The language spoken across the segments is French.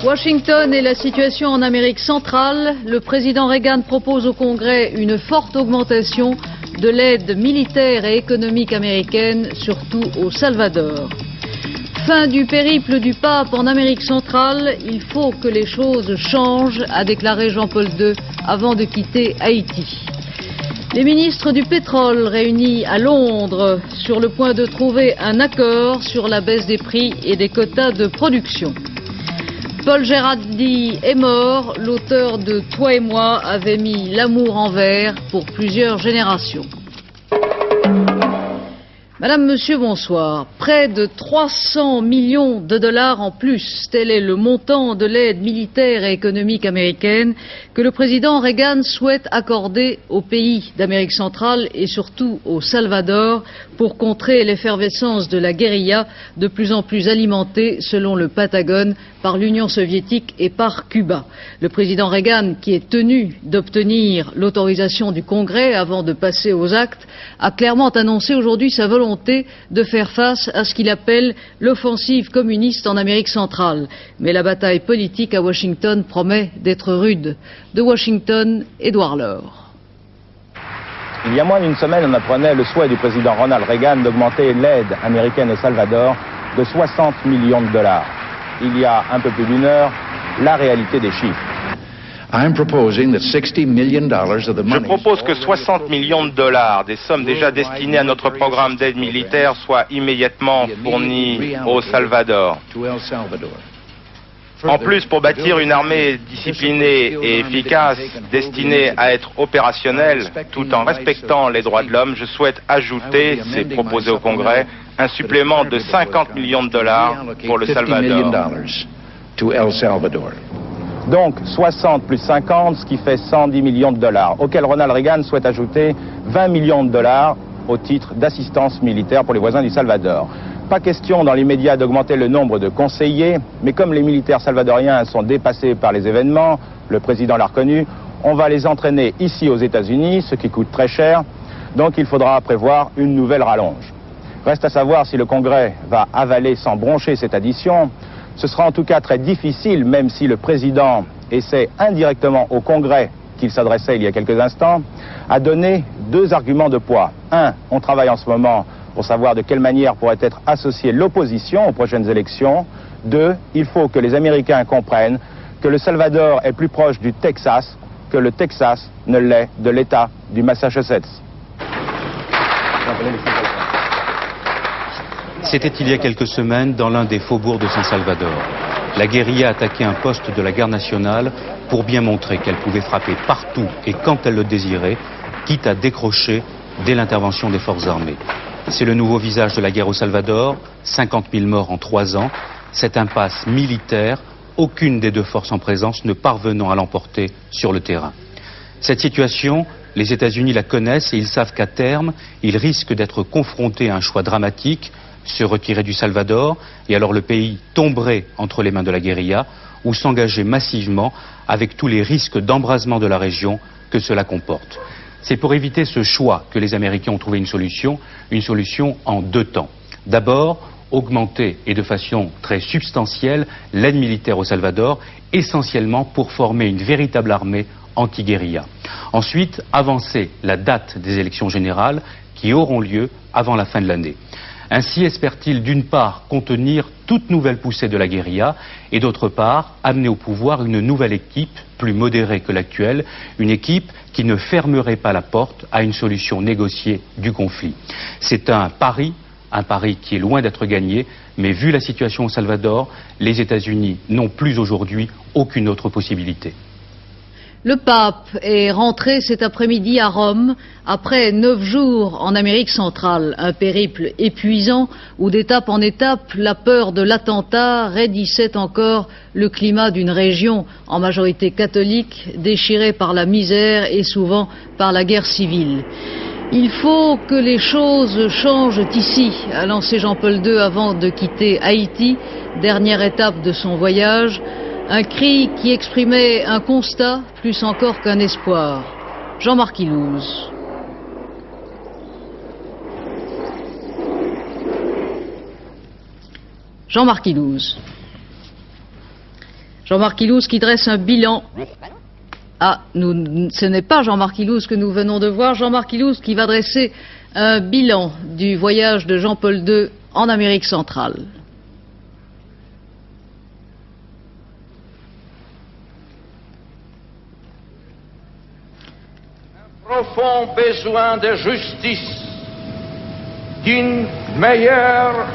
Washington et la situation en Amérique centrale. Le président Reagan propose au Congrès une forte augmentation de l'aide militaire et économique américaine, surtout au Salvador. Fin du périple du pape en Amérique centrale. Il faut que les choses changent, a déclaré Jean-Paul II avant de quitter Haïti. Les ministres du pétrole réunis à Londres sur le point de trouver un accord sur la baisse des prix et des quotas de production. Paul Gérardi est mort, l'auteur de Toi et moi avait mis l'amour en vers pour plusieurs générations. Madame, Monsieur, bonsoir. Près de 300 millions de dollars en plus, tel est le montant de l'aide militaire et économique américaine que le président Reagan souhaite accorder aux pays d'Amérique centrale et surtout au Salvador pour contrer l'effervescence de la guérilla de plus en plus alimentée, selon le Pentagone, par l'Union soviétique et par Cuba. Le président Reagan, qui est tenu d'obtenir l'autorisation du Congrès avant de passer aux actes, a clairement annoncé aujourd'hui sa volonté de faire face à ce qu'il appelle l'offensive communiste en Amérique centrale. Mais la bataille politique à Washington promet d'être rude. De Washington, Édouard Laure. Il y a moins d'une semaine, on apprenait le souhait du président Ronald Reagan d'augmenter l'aide américaine au Salvador de 60 millions de dollars. Il y a un peu plus d'une heure, la réalité des chiffres. Je propose que 60 millions de dollars, des sommes déjà destinées à notre programme d'aide militaire, soient immédiatement fournis au Salvador. En plus, pour bâtir une armée disciplinée et efficace, destinée à être opérationnelle, tout en respectant les droits de l'homme, je souhaite ajouter, c'est proposé au Congrès, un supplément de 50 millions de dollars pour le Salvador. Donc 60 plus 50, ce qui fait 110 millions de dollars, auquel Ronald Reagan souhaite ajouter 20 millions de dollars au titre d'assistance militaire pour les voisins du Salvador. Pas question dans l'immédiat d'augmenter le nombre de conseillers, mais comme les militaires salvadoriens sont dépassés par les événements, le président l'a reconnu, on va les entraîner ici aux États-Unis, ce qui coûte très cher, donc il faudra prévoir une nouvelle rallonge. Reste à savoir si le Congrès va avaler sans broncher cette addition. Ce sera en tout cas très difficile, même si le président essaie indirectement au Congrès, qu'il s'adressait il y a quelques instants, à donner deux arguments de poids. Un, on travaille en ce moment pour savoir de quelle manière pourrait être associée l'opposition aux prochaines élections. Deux, il faut que les Américains comprennent que le Salvador est plus proche du Texas que le Texas ne l'est de l'État du Massachusetts. C'était il y a quelques semaines dans l'un des faubourgs de San Salvador. La guérilla attaquait un poste de la garde nationale pour bien montrer qu'elle pouvait frapper partout et quand elle le désirait, quitte à décrocher dès l'intervention des forces armées. C'est le nouveau visage de la guerre au Salvador, 50 000 morts en 3 ans, cette impasse militaire, aucune des deux forces en présence ne parvenant à l'emporter sur le terrain. Cette situation, les États-Unis la connaissent et ils savent qu'à terme, ils risquent d'être confrontés à un choix dramatique, se retirer du Salvador, et alors le pays tomberait entre les mains de la guérilla, ou s'engager massivement avec tous les risques d'embrasement de la région que cela comporte. C'est pour éviter ce choix que les Américains ont trouvé une solution en 2 temps. D'abord, augmenter et de façon très substantielle l'aide militaire au Salvador, essentiellement pour former une véritable armée anti-guérilla. Ensuite, avancer la date des élections générales qui auront lieu avant la fin de l'année. Ainsi espère-t-il d'une part contenir toute nouvelle poussée de la guérilla et d'autre part amener au pouvoir une nouvelle équipe plus modérée que l'actuelle, une équipe qui ne fermerait pas la porte à une solution négociée du conflit. C'est un pari qui est loin d'être gagné, mais vu la situation au Salvador, les États-Unis n'ont plus aujourd'hui aucune autre possibilité. Le pape est rentré cet après-midi à Rome après 9 jours en Amérique centrale, un périple épuisant où d'étape en étape la peur de l'attentat raidissait encore le climat d'une région en majorité catholique déchirée par la misère et souvent par la guerre civile. Il faut que les choses changent ici, a lancé Jean-Paul II avant de quitter Haïti, dernière étape de son voyage. Un cri qui exprimait un constat plus encore qu'un espoir. Jean-Marc Ilouz. Jean-Marc Ilouz qui dresse un bilan. Ah, ce n'est pas Jean-Marc Ilouz que nous venons de voir. Jean-Marc Ilouz qui va dresser un bilan du voyage de Jean-Paul II en Amérique centrale. Profond besoin de justice, d'une meilleure...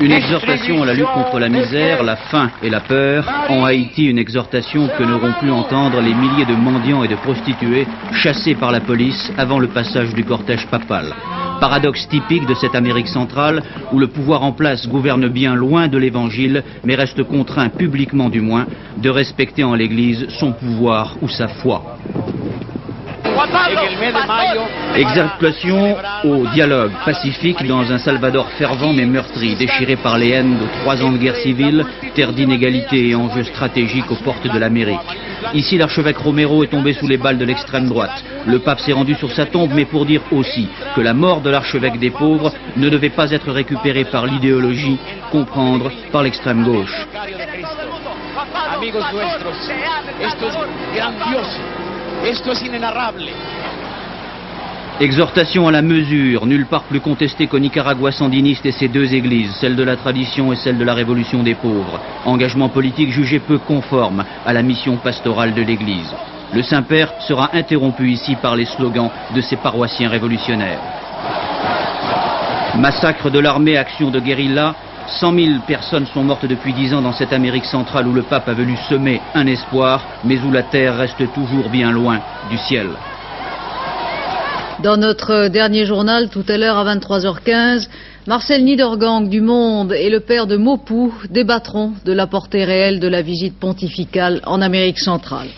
Une exhortation à la lutte contre la misère, la faim et la peur. En Haïti, une exhortation que n'auront pu entendre les milliers de mendiants et de prostituées chassés par la police avant le passage du cortège papal. Paradoxe typique de cette Amérique centrale où le pouvoir en place gouverne bien loin de l'évangile, mais reste contraint publiquement du moins de respecter en l'Église son pouvoir ou sa foi. Exaltation au dialogue pacifique dans un Salvador fervent mais meurtri, déchiré par les haines de 3 ans de guerre civile, terre d'inégalité et enjeux stratégiques aux portes de l'Amérique. Ici, l'archevêque Romero est tombé sous les balles de l'extrême droite. Le pape s'est rendu sur sa tombe, mais pour dire aussi que la mort de l'archevêque des pauvres ne devait pas être récupérée par l'idéologie, comprendre par l'extrême gauche. Exhortation à la mesure, nulle part plus contestée qu'au Nicaragua sandiniste et ses 2 églises, celle de la tradition et celle de la révolution des pauvres. Engagement politique jugé peu conforme à la mission pastorale de l'église. Le Saint-Père sera interrompu ici par les slogans de ses paroissiens révolutionnaires. Massacre de l'armée, action de guérilla. 100 000 personnes sont mortes depuis 10 ans dans cette Amérique centrale où le pape a voulu semer un espoir, mais où la terre reste toujours bien loin du ciel. Dans notre dernier journal, tout à l'heure à 23h15, Marcel Niedergang du Monde et le père de Mopou débattront de la portée réelle de la visite pontificale en Amérique centrale.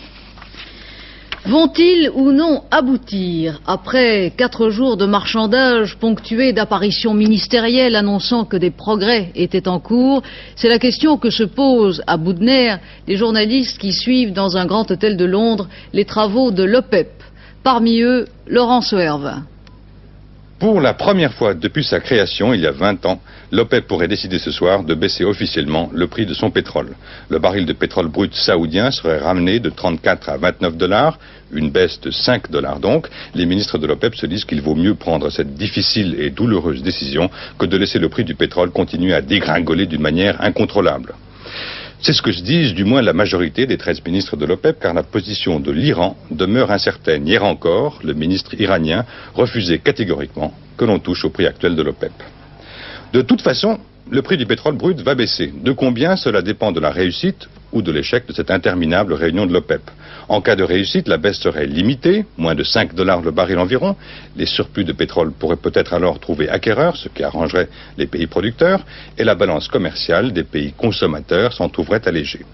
Vont-ils ou non aboutir après 4 jours de marchandage ponctués d'apparitions ministérielles annonçant que des progrès étaient en cours? C'est la question que se posent à bout de nerfs les journalistes qui suivent dans un grand hôtel de Londres les travaux de l'OPEP. Parmi eux, Laurent Soervin. Pour la première fois depuis sa création, il y a 20 ans, l'OPEP pourrait décider ce soir de baisser officiellement le prix de son pétrole. Le baril de pétrole brut saoudien serait ramené de 34 à 29 $, une baisse de 5 $ donc. Les ministres de l'OPEP se disent qu'il vaut mieux prendre cette difficile et douloureuse décision que de laisser le prix du pétrole continuer à dégringoler d'une manière incontrôlable. C'est ce que se disent du moins la majorité des 13 ministres de l'OPEP, car la position de l'Iran demeure incertaine. Hier encore, le ministre iranien refusait catégoriquement que l'on touche au prix actuel de l'OPEP. De toute façon, le prix du pétrole brut va baisser. De combien, cela dépend de la réussite ou de l'échec de cette interminable réunion de l'OPEP. En cas de réussite, la baisse serait limitée, moins de 5 $ le baril environ. Les surplus de pétrole pourraient peut-être alors trouver acquéreur, ce qui arrangerait les pays producteurs, et la balance commerciale des pays consommateurs s'en trouverait allégée.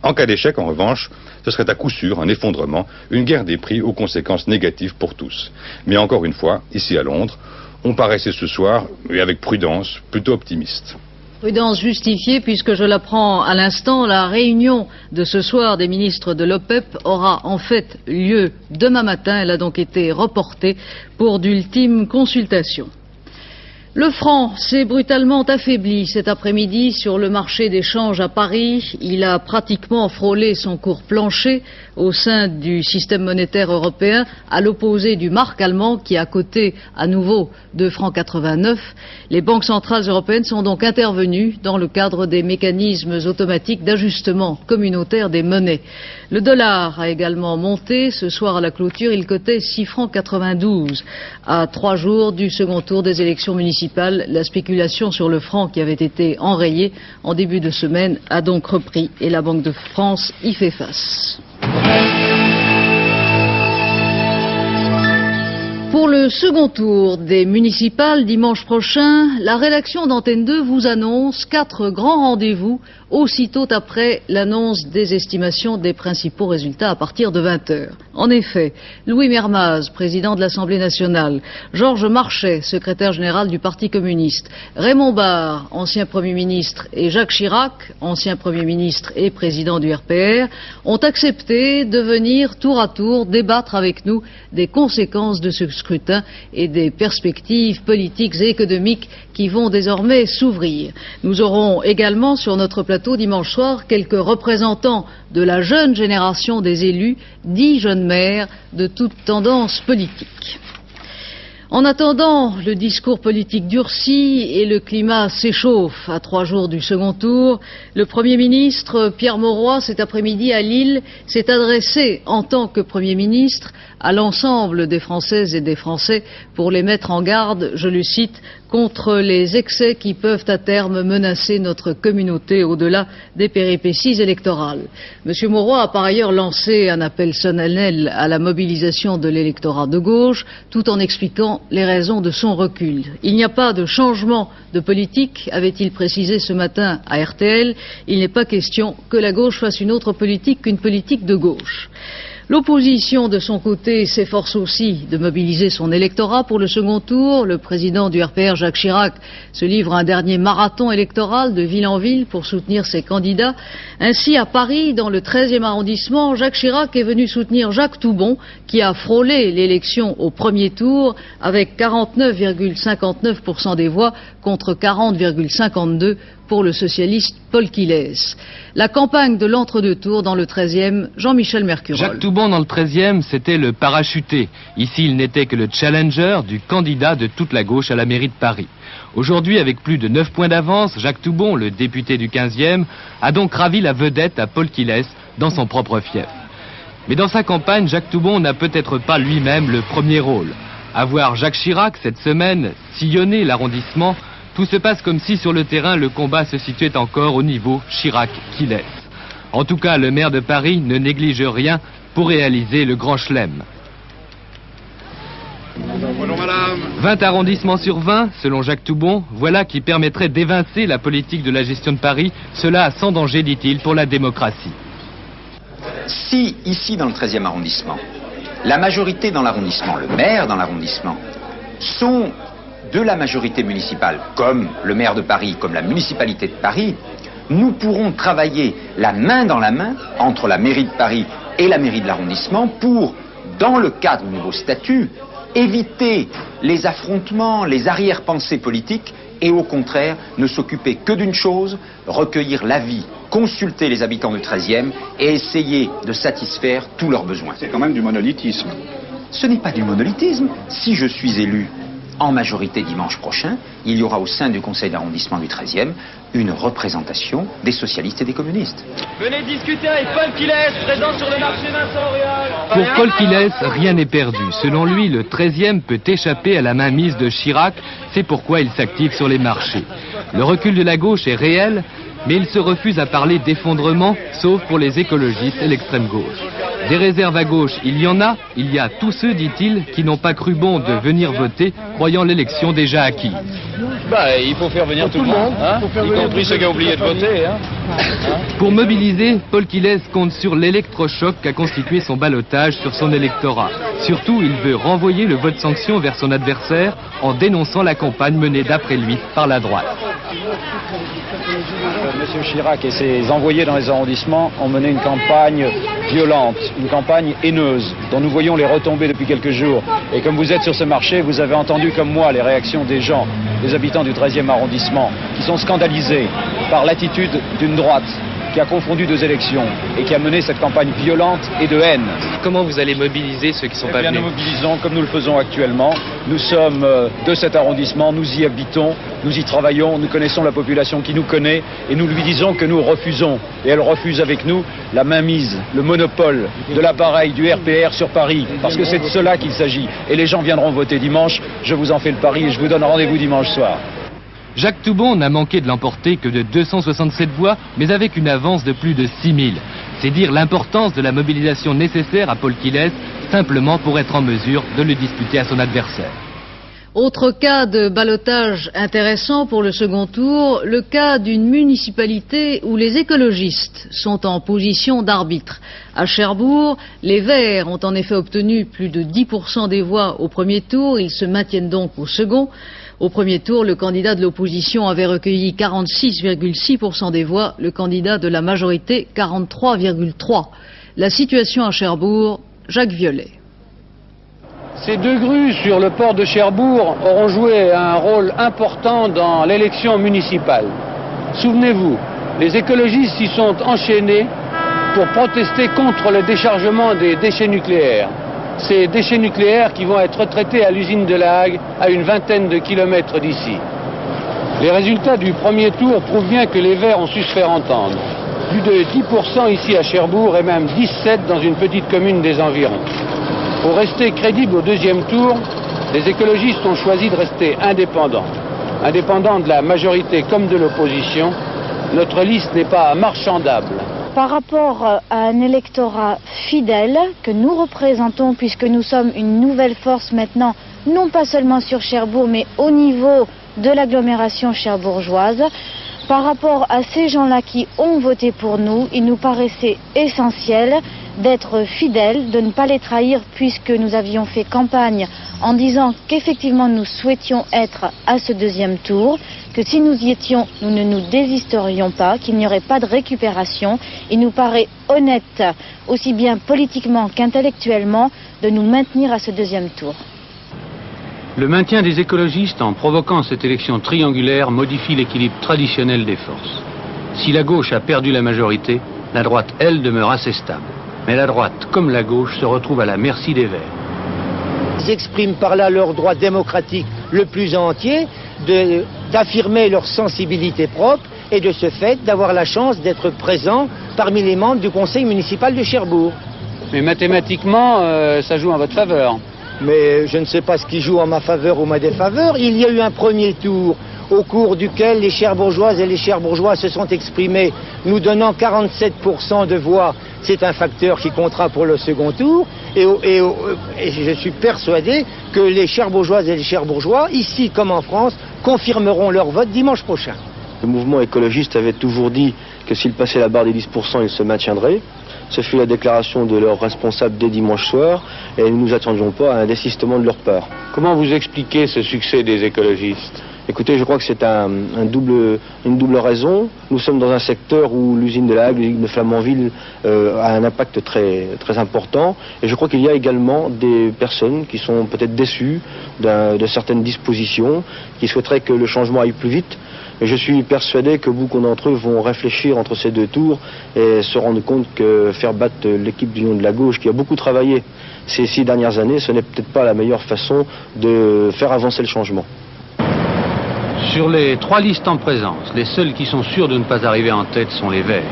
En cas d'échec, en revanche, ce serait à coup sûr un effondrement, une guerre des prix aux conséquences négatives pour tous. Mais encore une fois, ici à Londres, on paraissait ce soir, et avec prudence, plutôt optimiste. Prudence justifiée puisque je l'apprends à l'instant, la réunion de ce soir des ministres de l'OPEP aura en fait lieu demain matin. Elle a donc été reportée pour d'ultimes consultations. Le franc s'est brutalement affaibli cet après-midi sur le marché des changes à Paris. Il a pratiquement frôlé son cours plancher au sein du système monétaire européen, à l'opposé du mark allemand qui a coté à nouveau 2,89 francs. Les banques centrales européennes sont donc intervenues dans le cadre des mécanismes automatiques d'ajustement communautaire des monnaies. Le dollar a également monté. Ce soir à la clôture, il cotait 6,92 francs. À 3 jours du second tour des élections municipales, la spéculation sur le franc qui avait été enrayée en début de semaine a donc repris et la Banque de France y fait face. Pour le second tour des municipales dimanche prochain, la rédaction d'Antenne 2 vous annonce 4 grands rendez-vous aussitôt après l'annonce des estimations des principaux résultats à partir de 20h. En effet, Louis Mermaz, président de l'Assemblée nationale, Georges Marchais, secrétaire général du Parti communiste, Raymond Barre, ancien Premier ministre, et Jacques Chirac, ancien Premier ministre et président du RPR, ont accepté de venir tour à tour débattre avec nous des conséquences de ce scrutin féminin et des perspectives politiques et économiques qui vont désormais s'ouvrir. Nous aurons également sur notre plateau dimanche soir quelques représentants de la jeune génération des élus, 10 jeunes maires de toutes tendances politiques. En attendant, le discours politique durcit et le climat s'échauffe. À 3 jours du second tour, le Premier ministre Pierre Mauroy, cet après-midi à Lille, s'est adressé en tant que Premier ministre à l'ensemble des Françaises et des Français pour les mettre en garde, je le cite, contre les excès qui peuvent à terme menacer notre communauté au-delà des péripéties électorales. Monsieur Mauroy a par ailleurs lancé un appel solennel à la mobilisation de l'électorat de gauche, tout en expliquant les raisons de son recul. Il n'y a pas de changement de politique, avait-il précisé ce matin à RTL. Il n'est pas question que la gauche fasse une autre politique qu'une politique de gauche. L'opposition, de son côté, s'efforce aussi de mobiliser son électorat pour le second tour. Le président du RPR, Jacques Chirac, se livre à un dernier marathon électoral de ville en ville pour soutenir ses candidats. Ainsi, à Paris, dans le 13e arrondissement, Jacques Chirac est venu soutenir Jacques Toubon, qui a frôlé l'élection au premier tour avec 49,59% des voix contre 40,52% pour le socialiste Paul Quillès. La campagne de l'entre-deux tours dans le 13e, Jean-Michel Mercurol. Jacques Toubon dans le 13e, c'était le parachuté. Ici, il n'était que le challenger du candidat de toute la gauche à la mairie de Paris. Aujourd'hui, avec plus de 9 points d'avance, Jacques Toubon, le député du 15e, a donc ravi la vedette à Paul Quillès dans son propre fief. Mais dans sa campagne, Jacques Toubon n'a peut-être pas lui-même le premier rôle. À voir Jacques Chirac, cette semaine, sillonner l'arrondissement, tout se passe comme si sur le terrain le combat se situait encore au niveau Chirac-Quillès. En tout cas, le maire de Paris ne néglige rien pour réaliser le grand chelem. 20 arrondissements sur 20, selon Jacques Toubon, voilà qui permettrait d'évincer la politique de la gestion de Paris, cela sans danger, dit-il, pour la démocratie. Si, ici dans le 13e arrondissement, la majorité dans l'arrondissement, le maire dans l'arrondissement, sont de la majorité municipale, comme le maire de Paris, comme la municipalité de Paris, nous pourrons travailler la main dans la main entre la mairie de Paris et la mairie de l'arrondissement pour, dans le cadre du nouveau statut, éviter les affrontements, les arrière-pensées politiques et au contraire ne s'occuper que d'une chose, recueillir l'avis, consulter les habitants du 13e et essayer de satisfaire tous leurs besoins. C'est quand même du monolithisme. Ce n'est pas du monolithisme. Si je suis élu en majorité dimanche prochain, il y aura au sein du conseil d'arrondissement du 13e une représentation des socialistes et des communistes. Venez discuter avec Paul Quillès, présent sur le marché Vincent Auriol. Pour Paul Quillès, rien n'est perdu. Selon lui, le 13e peut échapper à la mainmise de Chirac. C'est pourquoi il s'active sur les marchés. Le recul de la gauche est réel, mais il se refuse à parler d'effondrement, sauf pour les écologistes et l'extrême gauche. Des réserves à gauche, il y en a. Il y a tous ceux, dit-il, qui n'ont pas cru bon de venir voter, croyant l'élection déjà acquise. Il faut faire venir tout le monde, y compris ceux qui ont oublié de voter. Pour mobiliser, Paul Quillès compte sur l'électrochoc qu'a constitué son ballottage sur son électorat. Surtout, il veut renvoyer le vote sanction vers son adversaire en dénonçant la campagne menée d'après lui par la droite. Monsieur Chirac et ses envoyés dans les arrondissements ont mené une campagne violente, une campagne haineuse, dont nous voyons les retombées depuis quelques jours. Et comme vous êtes sur ce marché, vous avez entendu comme moi les réactions des gens, des habitants du 13e arrondissement, qui sont scandalisés par l'attitude d'une droite qui a confondu deux élections et qui a mené cette campagne violente et de haine. Comment vous allez mobiliser ceux qui sont pas venus ? Nous mobilisons comme nous le faisons actuellement. Nous sommes de cet arrondissement, nous y habitons, nous y travaillons, nous connaissons la population qui nous connaît et nous lui disons que nous refusons, et elle refuse avec nous, la mainmise, le monopole de l'appareil du RPR sur Paris, parce que c'est de cela qu'il s'agit. Et les gens viendront voter dimanche, je vous en fais le pari et je vous donne rendez-vous dimanche soir. Jacques Toubon n'a manqué de l'emporter que de 267 voix, mais avec une avance de plus de 6000. C'est dire l'importance de la mobilisation nécessaire à Paul Quillès, simplement pour être en mesure de le disputer à son adversaire. Autre cas de ballottage intéressant pour le second tour, le cas d'une municipalité où les écologistes sont en position d'arbitre. À Cherbourg, les Verts ont en effet obtenu plus de 10% des voix au premier tour, ils se maintiennent donc au second. Au premier tour, le candidat de l'opposition avait recueilli 46,6% des voix, le candidat de la majorité 43,3%. La situation à Cherbourg, Jacques Violet. Ces deux grues sur le port de Cherbourg auront joué un rôle important dans l'élection municipale. Souvenez-vous, les écologistes s'y sont enchaînés pour protester contre le déchargement des déchets nucléaires. Ces déchets nucléaires qui vont être retraités à l'usine de La Hague, à une vingtaine de kilomètres d'ici. Les résultats du premier tour prouvent bien que les Verts ont su se faire entendre. Plus de 10% ici à Cherbourg et même 17% dans une petite commune des environs. Pour rester crédible au deuxième tour, les écologistes ont choisi de rester indépendants. Indépendants de la majorité comme de l'opposition, notre liste n'est pas marchandable. Par rapport à un électorat fidèle que nous représentons, puisque nous sommes une nouvelle force maintenant, non pas seulement sur Cherbourg, mais au niveau de l'agglomération cherbourgeoise, par rapport à ces gens-là qui ont voté pour nous, il nous paraissait essentiel d'être fidèles, de ne pas les trahir, puisque nous avions fait campagne en disant qu'effectivement nous souhaitions être à ce deuxième tour, que si nous y étions, nous ne nous désisterions pas, qu'il n'y aurait pas de récupération. Il nous paraît honnête, aussi bien politiquement qu'intellectuellement, de nous maintenir à ce deuxième tour. Le maintien des écologistes en provoquant cette élection triangulaire modifie l'équilibre traditionnel des forces. Si la gauche a perdu la majorité, la droite, elle, demeure assez stable. Mais la droite, comme la gauche, se retrouve à la merci des Verts. Ils expriment par là leur droit démocratique le plus entier d'affirmer leur sensibilité propre et de ce fait d'avoir la chance d'être présents parmi les membres du conseil municipal de Cherbourg. Mais mathématiquement, ça joue en votre faveur. Mais je ne sais pas ce qui joue en ma faveur ou ma défaveur. Il y a eu un premier tour au cours duquel les Cherbourgeoises et les Cherbourgeois se sont exprimés, nous donnant 47% de voix. C'est un facteur qui comptera pour le second tour. Et je suis persuadé que les Cherbourgeoises et les Cherbourgeois, ici comme en France, confirmeront leur vote dimanche prochain. Le mouvement écologiste avait toujours dit que s'il passait la barre des 10%, il se maintiendrait. Ce fut la déclaration de leurs responsables dès dimanche soir et nous nous attendions pas à un désistement de leur part. Comment vous expliquez ce succès des écologistes ? Écoutez, je crois que c'est une double raison. Nous sommes dans un secteur où l'usine de La Hague, l'usine de Flamanville, a un impact très, très important. Et je crois qu'il y a également des personnes qui sont peut-être déçues de certaines dispositions, qui souhaiteraient que le changement aille plus vite. Et je suis persuadé que beaucoup d'entre eux vont réfléchir entre ces deux tours et se rendre compte que faire battre l'équipe d'Union de la gauche, qui a beaucoup travaillé ces 6 dernières années, ce n'est peut-être pas la meilleure façon de faire avancer le changement. Sur les 3 listes en présence, les seuls qui sont sûrs de ne pas arriver en tête sont les Verts.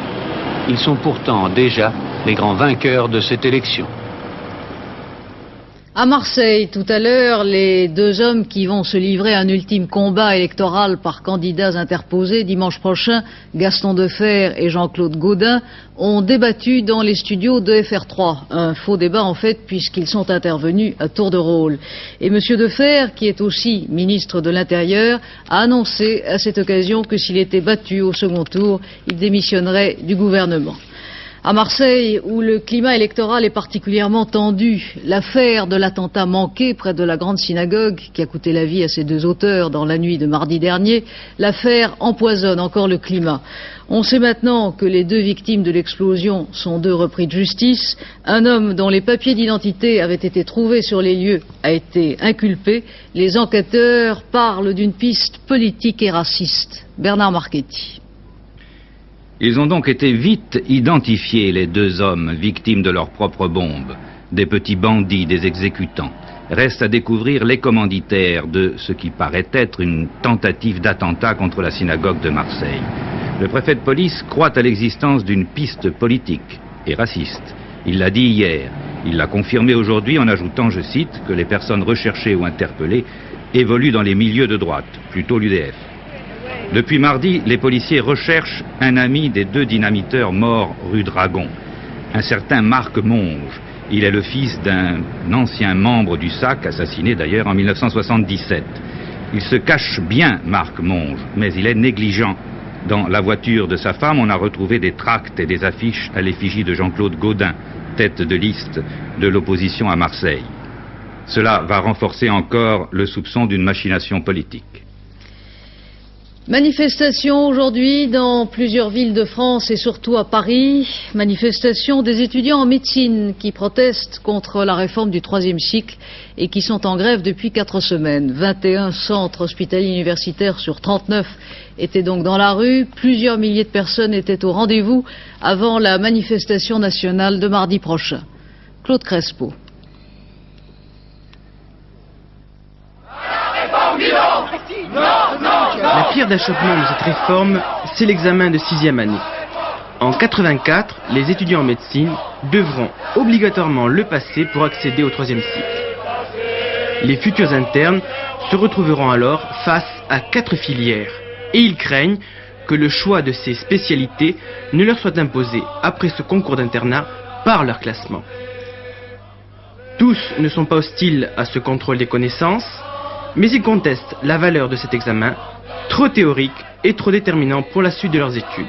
Ils sont pourtant déjà les grands vainqueurs de cette élection. À Marseille, tout à l'heure, les deux hommes qui vont se livrer à un ultime combat électoral par candidats interposés dimanche prochain, Gaston Defferre et Jean-Claude Gaudin, ont débattu dans les studios de FR3. Un faux débat en fait, puisqu'ils sont intervenus à tour de rôle. Et M. Defferre, qui est aussi ministre de l'Intérieur, a annoncé à cette occasion que s'il était battu au second tour, il démissionnerait du gouvernement. À Marseille, où le climat électoral est particulièrement tendu, l'affaire de l'attentat manqué près de la grande synagogue qui a coûté la vie à ses 2 auteurs dans la nuit de mardi dernier, l'affaire empoisonne encore le climat. On sait maintenant que les 2 victimes de l'explosion sont 2 repris de justice. Un homme dont les papiers d'identité avaient été trouvés sur les lieux a été inculpé. Les enquêteurs parlent d'une piste politique et raciste. Bernard Marchetti. Ils ont donc été vite identifiés, les 2 hommes, victimes de leur propre bombe, des petits bandits, des exécutants. Reste à découvrir les commanditaires de ce qui paraît être une tentative d'attentat contre la synagogue de Marseille. Le préfet de police croit à l'existence d'une piste politique et raciste. Il l'a dit hier. Il l'a confirmé aujourd'hui en ajoutant, je cite, que les personnes recherchées ou interpellées évoluent dans les milieux de droite, plutôt l'UDF. Depuis mardi, les policiers recherchent un ami des 2 dynamiteurs morts rue Dragon, un certain Marc Monge. Il est le fils d'un ancien membre du SAC, assassiné d'ailleurs en 1977. Il se cache bien, Marc Monge, mais il est négligent. Dans la voiture de sa femme, on a retrouvé des tracts et des affiches à l'effigie de Jean-Claude Gaudin, tête de liste de l'opposition à Marseille. Cela va renforcer encore le soupçon d'une machination politique. Manifestation aujourd'hui dans plusieurs villes de France et surtout à Paris. Manifestation des étudiants en médecine qui protestent contre la réforme du 3e cycle et qui sont en grève depuis 4 semaines. 21 centres hospitaliers universitaires sur 39 étaient donc dans la rue. Plusieurs milliers de personnes étaient au rendez-vous avant la manifestation nationale de mardi prochain. Claude Crespo. La pierre d'achoppement de cette réforme, c'est l'examen de 6e année. En 84, les étudiants en médecine devront obligatoirement le passer pour accéder au 3e cycle. Les futurs internes se retrouveront alors face à 4 filières et ils craignent que le choix de ces spécialités ne leur soit imposé après ce concours d'internat par leur classement. Tous ne sont pas hostiles à ce contrôle des connaissances, mais ils contestent la valeur de cet examen, trop théorique et trop déterminant pour la suite de leurs études.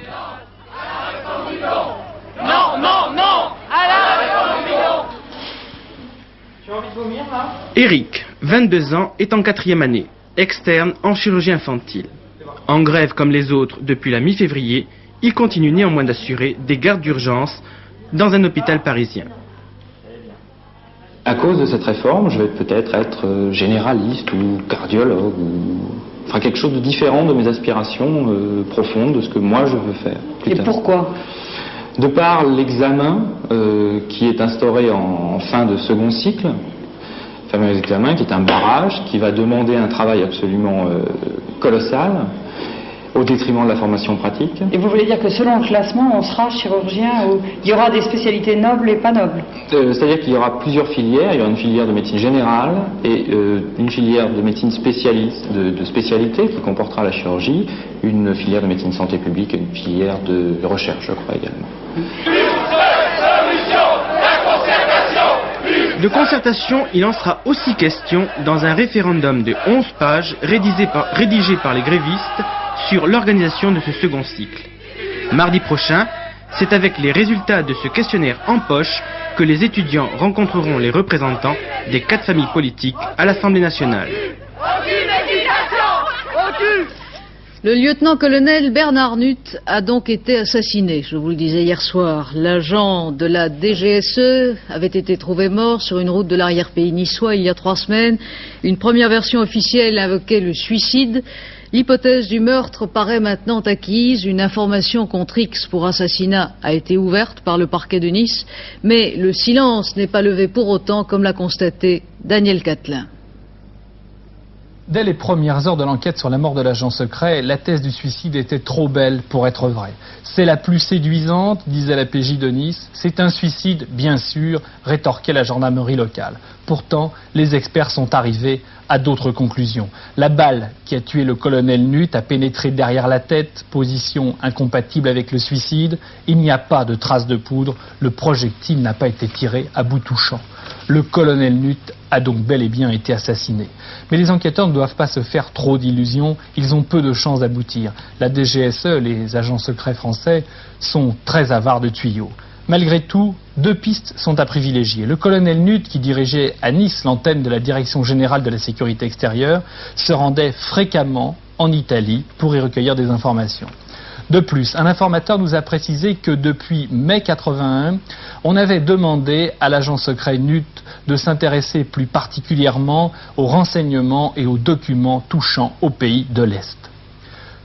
Non, non, non! Tu as envie de vomir, là? Eric, 22 ans, est en 4e année, externe en chirurgie infantile. En grève comme les autres depuis la mi-février, il continue néanmoins d'assurer des gardes d'urgence dans un hôpital parisien. À cause de cette réforme, je vais peut-être être généraliste ou cardiologue, enfin quelque chose de différent de mes aspirations profondes, de ce que moi je veux faire. Et pourquoi? De par l'examen qui est instauré en fin de second cycle, le fameux examen qui est un barrage, qui va demander un travail absolument colossal, au détriment de la formation pratique. Et vous voulez dire que selon le classement, on sera chirurgien ou il y aura des spécialités nobles et pas nobles? C'est-à-dire qu'il y aura plusieurs filières. Il y aura une filière de médecine générale et une filière de médecine de spécialité qui comportera la chirurgie, une filière de médecine santé publique et une filière de recherche, je crois également. De concertation, il en sera aussi question dans un référendum de 11 pages rédigé par les grévistes sur l'organisation de ce second cycle. Mardi prochain, c'est avec les résultats de ce questionnaire en poche que les étudiants rencontreront les représentants des 4 familles politiques à l'Assemblée nationale. Le lieutenant-colonel Bernard Nutt a donc été assassiné, je vous le disais hier soir. L'agent de la DGSE avait été trouvé mort sur une route de l'arrière-pays niçois il y a 3 semaines. Une première version officielle invoquait le suicide. L'hypothèse du meurtre paraît maintenant acquise. Une information contre X pour assassinat a été ouverte par le parquet de Nice, mais le silence n'est pas levé pour autant, comme l'a constaté Daniel Catlin. Dès les premières heures de l'enquête sur la mort de l'agent secret, la thèse du suicide était trop belle pour être vraie. C'est la plus séduisante, disait la PJ de Nice. C'est un suicide, bien sûr, rétorquait la gendarmerie locale. Pourtant, les experts sont arrivés à d'autres conclusions. La balle qui a tué le colonel Nutt a pénétré derrière la tête, position incompatible avec le suicide. Il n'y a pas de traces de poudre. Le projectile n'a pas été tiré à bout touchant. Le colonel Nutt a donc bel et bien été assassiné. Mais les enquêteurs ne doivent pas se faire trop d'illusions, ils ont peu de chances d'aboutir. La DGSE, les agents secrets français, sont très avares de tuyaux. Malgré tout, 2 pistes sont à privilégier. Le colonel Nutt, qui dirigeait à Nice l'antenne de la Direction générale de la sécurité extérieure, se rendait fréquemment en Italie pour y recueillir des informations. De plus, un informateur nous a précisé que depuis mai 81, on avait demandé à l'agent secret Nutt de s'intéresser plus particulièrement aux renseignements et aux documents touchant aux pays de l'Est.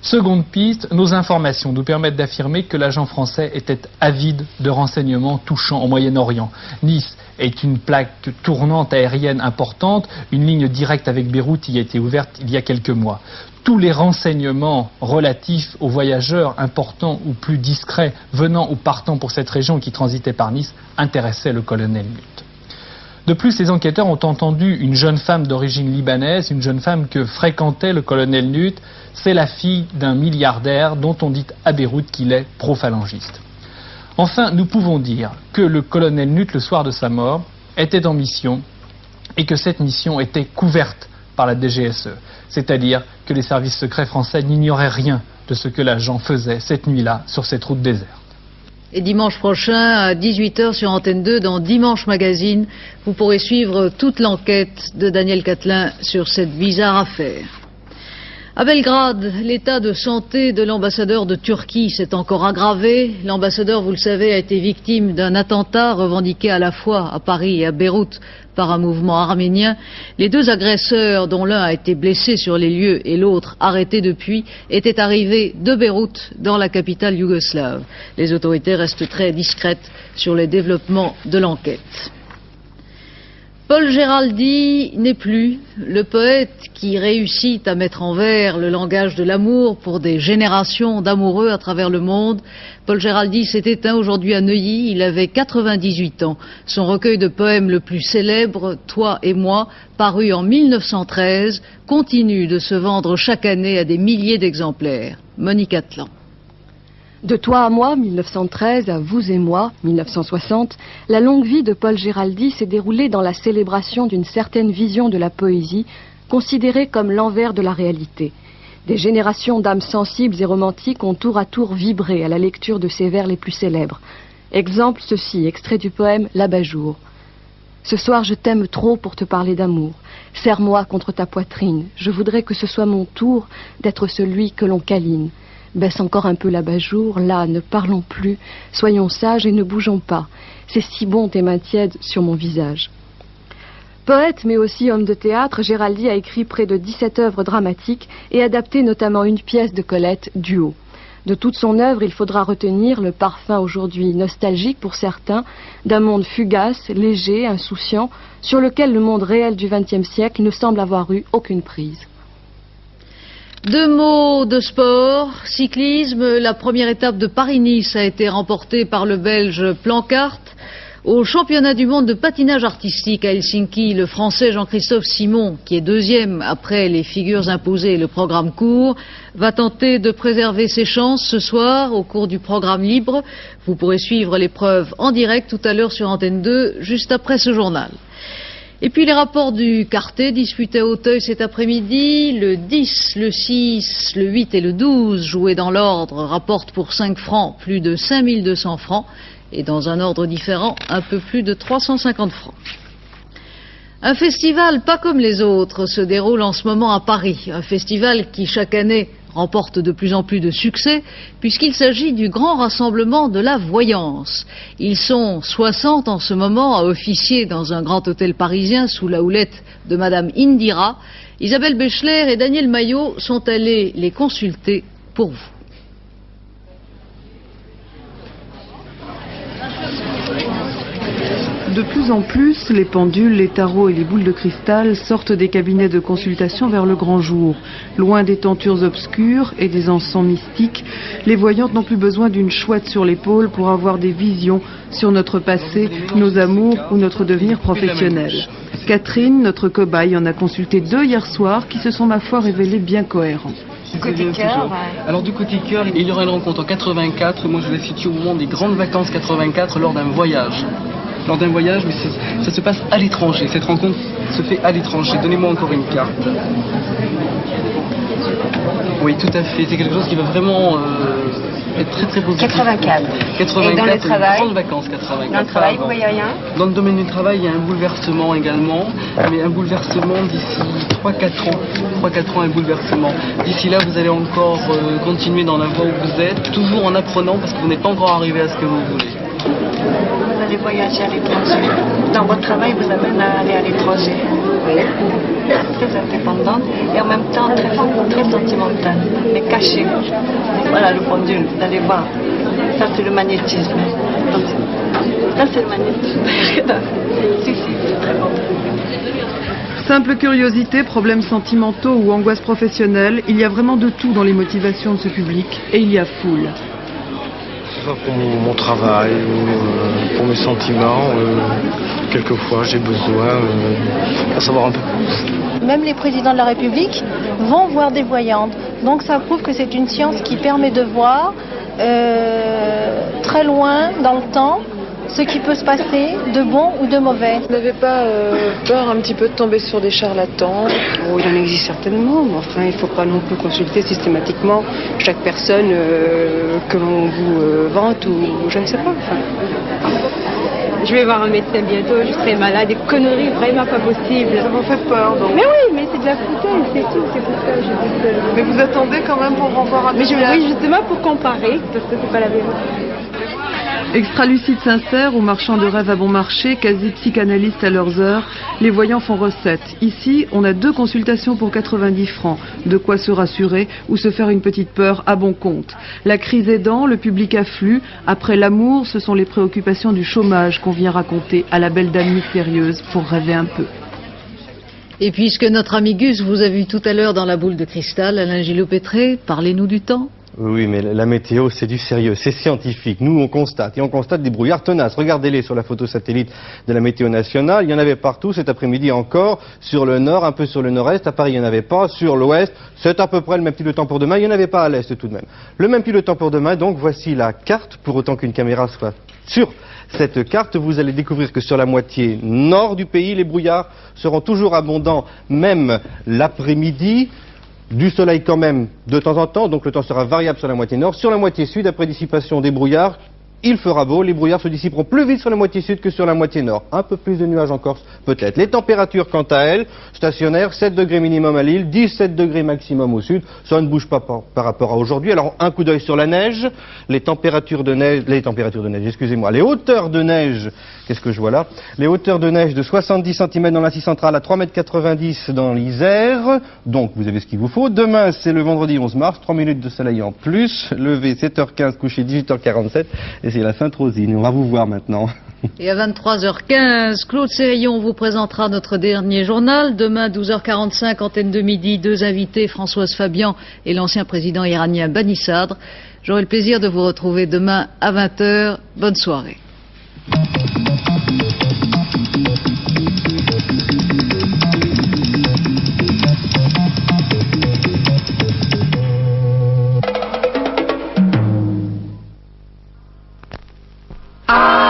Seconde piste, nos informations nous permettent d'affirmer que l'agent français était avide de renseignements touchant au Moyen-Orient. Nice est une plaque tournante aérienne importante, une ligne directe avec Beyrouth y a été ouverte il y a quelques mois. Tous les renseignements relatifs aux voyageurs importants ou plus discrets venant ou partant pour cette région qui transitaient par Nice intéressaient le colonel Nutt. De plus, les enquêteurs ont entendu une jeune femme d'origine libanaise, une jeune femme que fréquentait le colonel Nutt. C'est la fille d'un milliardaire dont on dit à Beyrouth qu'il est pro-phalangiste. Enfin, nous pouvons dire que le colonel Nutt, le soir de sa mort, était en mission et que cette mission était couverte par la DGSE. C'est-à-dire que les services secrets français n'ignoraient rien de ce que l'agent faisait cette nuit-là sur cette route déserte. Et dimanche prochain, à 18h sur Antenne 2, dans Dimanche Magazine, vous pourrez suivre toute l'enquête de Daniel Catlin sur cette bizarre affaire. À Belgrade, l'état de santé de l'ambassadeur de Turquie s'est encore aggravé. L'ambassadeur, vous le savez, a été victime d'un attentat revendiqué à la fois à Paris et à Beyrouth par un mouvement arménien. Les deux agresseurs, dont l'un a été blessé sur les lieux et l'autre arrêté depuis, étaient arrivés de Beyrouth dans la capitale yougoslave. Les autorités restent très discrètes sur les développements de l'enquête. Paul Géraldy n'est plus le poète qui réussit à mettre en vers le langage de l'amour pour des générations d'amoureux à travers le monde. Paul Géraldy s'est éteint aujourd'hui à Neuilly, il avait 98 ans. Son recueil de poèmes le plus célèbre, Toi et moi, paru en 1913, continue de se vendre chaque année à des milliers d'exemplaires. Monique Atlan. De Toi à moi, 1913, à Vous et moi, 1960, la longue vie de Paul Géraldy s'est déroulée dans la célébration d'une certaine vision de la poésie, considérée comme l'envers de la réalité. Des générations d'âmes sensibles et romantiques ont tour à tour vibré à la lecture de ses vers les plus célèbres. Exemple ceci, extrait du poème L'Abat-jour. Ce soir je t'aime trop pour te parler d'amour. Serre-moi contre ta poitrine. Je voudrais que ce soit mon tour d'être celui que l'on câline. Baisse encore un peu l'abat-jour, là, ne parlons plus, soyons sages et ne bougeons pas. C'est si bon tes mains tièdes sur mon visage. Poète mais aussi homme de théâtre, Géraldy a écrit près de 17 œuvres dramatiques et adapté notamment une pièce de Colette, Duo. De toute son œuvre, il faudra retenir le parfum aujourd'hui nostalgique pour certains, d'un monde fugace, léger, insouciant, sur lequel le monde réel du XXe siècle ne semble avoir eu aucune prise. Deux mots de sport, cyclisme. La première étape de Paris-Nice a été remportée par le Belge Plancart. Au championnat du monde de patinage artistique à Helsinki, le Français Jean-Christophe Simon, qui est deuxième après les figures imposées et le programme court, va tenter de préserver ses chances ce soir au cours du programme libre. Vous pourrez suivre l'épreuve en direct tout à l'heure sur Antenne 2, juste après ce journal. Et puis les rapports du quartet disputés à Auteuil cet après-midi, le 10, le 6, le 8 et le 12 joués dans l'ordre rapportent pour 5 francs plus de 5200 francs et dans un ordre différent un peu plus de 350 francs. Un festival pas comme les autres se déroule en ce moment à Paris, un festival qui chaque année remporte de plus en plus de succès puisqu'il s'agit du grand rassemblement de la voyance. Ils sont 60 en ce moment à officier dans un grand hôtel parisien sous la houlette de Madame Indira. Isabelle Bechler et Daniel Maillot sont allés les consulter pour vous. De plus en plus, les pendules, les tarots et les boules de cristal sortent des cabinets de consultation vers le grand jour. Loin des tentures obscures et des encens mystiques, les voyantes n'ont plus besoin d'une chouette sur l'épaule pour avoir des visions sur notre passé, nos amours ou notre devenir professionnel. Catherine, notre cobaye, en a consulté 2 hier soir qui se sont, ma foi, révélés bien cohérents. Côté cœur, alors du côté cœur, il y aura une rencontre en 84. Moi, je la situe au moment des grandes vacances 84 lors d'un voyage. Mais ça se passe à l'étranger. Cette rencontre se fait à l'étranger. Donnez-moi encore une carte. Oui, tout à fait. C'est quelque chose qui va vraiment être très très positif. 84. Et dans le travail, grandes vacances 84. Dans le travail, vous voyez rien? Dans le domaine du travail, il y a un bouleversement également, mais un bouleversement d'ici 3-4 ans. 3-4 ans, un bouleversement. D'ici là, vous allez encore continuer dans la voie où vous êtes, toujours en apprenant parce que vous n'êtes pas encore arrivé à ce que vous voulez. Vous allez voyager à l'étranger. Dans votre travail, vous amène à aller à l'étranger. Oui. Très indépendante et en même temps très sentimentale, mais cachée. Voilà le pendule, vous allez voir. Ça, c'est le magnétisme. Donc, ça, c'est le magnétisme. Si, c'est très bon. Simple curiosité, problèmes sentimentaux ou angoisses professionnelles, il y a vraiment de tout dans les motivations de ce public et il y a foule. Soit pour mon travail ou pour mes sentiments, quelquefois j'ai besoin d'en savoir un peu plus. Même les présidents de la République vont voir des voyantes. Donc ça prouve que c'est une science qui permet de voir très loin dans le temps ce qui peut se passer de bon ou de mauvais. Vous n'avez pas peur un petit peu de tomber sur des charlatans? Oh, il en existe certainement, mais enfin, il ne faut pas non plus consulter systématiquement chaque personne que l'on vous vante ou je ne sais pas. Enfin. je vais voir un médecin bientôt, je serai malade, des conneries vraiment pas possibles. Ça vous fait peur, donc. Mais oui, mais c'est de la foutaise, c'est tout, c'est pour ça que je dis ça. Mais vous attendez quand même pour revoir un psychiatre? Oui, justement pour comparer, parce que c'est pas la vérité. Extra-lucides sincères ou marchands de rêves à bon marché, quasi psychanalystes à leurs heures, les voyants font recette. Ici, on a 2 consultations pour 90 francs. De quoi se rassurer ou se faire une petite peur à bon compte. La crise aidant, le public afflue. Après l'amour, ce sont les préoccupations du chômage qu'on vient raconter à la belle dame mystérieuse pour rêver un peu. Et puisque notre ami Gus vous a vu tout à l'heure dans la boule de cristal, Alain Gillot-Pétré, parlez-nous du temps. Oui, mais la météo, c'est du sérieux, c'est scientifique. Nous, on constate, et on constate des brouillards tenaces. Regardez-les sur la photo satellite de la météo nationale. Il y en avait partout, cet après-midi encore, sur le nord, un peu sur le nord-est. À Paris, il n'y en avait pas. Sur l'ouest, c'est à peu près le même type de temps pour demain. Il n'y en avait pas à l'est tout de même. Le même type de temps pour demain, donc voici la carte, pour autant qu'une caméra soit sur cette carte. Vous allez découvrir que sur la moitié nord du pays, les brouillards seront toujours abondants, même l'après-midi. Du soleil quand même de temps en temps, donc le temps sera variable sur la moitié nord. Sur la moitié sud, après dissipation des brouillards, il fera beau, les brouillards se dissiperont plus vite sur la moitié sud que sur la moitié nord. Un peu plus de nuages en Corse, peut-être. Les températures, quant à elles, stationnaires, 7 degrés minimum à Lille, 17 degrés maximum au sud. Ça ne bouge pas par rapport à aujourd'hui. Alors, un coup d'œil sur la neige, les hauteurs de neige, qu'est-ce que je vois là? Les hauteurs de neige de 70 cm dans l'Asie centrale à 3,90 m dans l'Isère. Donc, vous avez ce qu'il vous faut. Demain, c'est le vendredi 11 mars, 3 minutes de soleil en plus. Levé 7h15, couché 18h47. Et c'est la Sainte-Rosine. On va vous voir maintenant. Et à 23h15, Claude Sérillon vous présentera notre dernier journal. Demain, 12h45, antenne de midi, 2 invités, Françoise Fabian et l'ancien président iranien Bani Sadr. J'aurai le plaisir de vous retrouver demain à 20h. Bonne soirée.